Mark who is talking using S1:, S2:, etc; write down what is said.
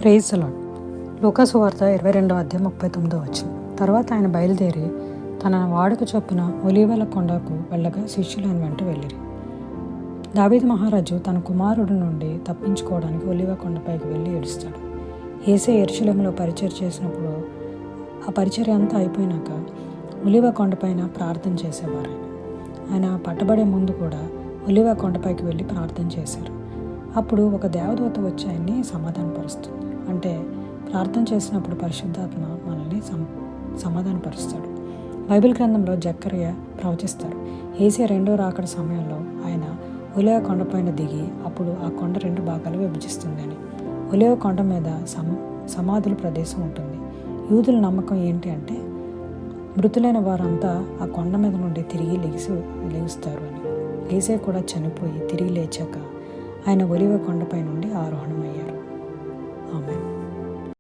S1: Praise the lord. లూకాసు వార్త 22:39. తర్వాత ఆయన బయలుదేరి తన వాడుక చొప్పున ఒలీవల కొండకు వెళ్ళగా శిష్యులు ఆయన వెంట వెళ్ళిరి. దావీదు మహారాజు తన కుమారుడి నుండి తప్పించుకోవడానికి ఒలీవ కొండపైకి వెళ్ళి ఏడుస్తాడు. యేసే యెరూషలేములో పరిచర్య చేసినప్పుడు ఆ పరిచర్య అంతా అయిపోయినాక ఒలీవ కొండపైన ప్రార్థన చేసేవారు. ఆయన పట్టబడే ముందు కూడా ఒలీవ కొండపైకి వెళ్ళి ప్రార్థన చేశారు. అప్పుడు ఒక దేవదూత వచ్చి ఆయన్ని సమాధానపరుస్తుంది. అంటే ప్రార్థన చేసినప్పుడు పరిశుద్ధాత్మ మనల్ని సమాధానపరుస్తాడు. బైబిల్ గ్రంథంలో జకర్యా ప్రవచిస్తారు. యేసే రెండో రాకడ సమయంలో ఆయన ఒలీవ కొండపైన దిగి అప్పుడు ఆ కొండ 2 భాగాలు విభజిస్తుంది అని. ఒలీవ కొండ మీద సమాధుల ప్రదేశం ఉంటుంది. యూదుల నమ్మకం ఏంటి అంటే మృతులైన వారంతా ఆ కొండ మీద నుండి తిరిగి లేగుస్తారు అని. యేసే కూడా చనిపోయి తిరిగి లేచాక ఆయన ఒలీవ కొండపై నుండి ఆరోహణమయ్యారు. ఆమేన్.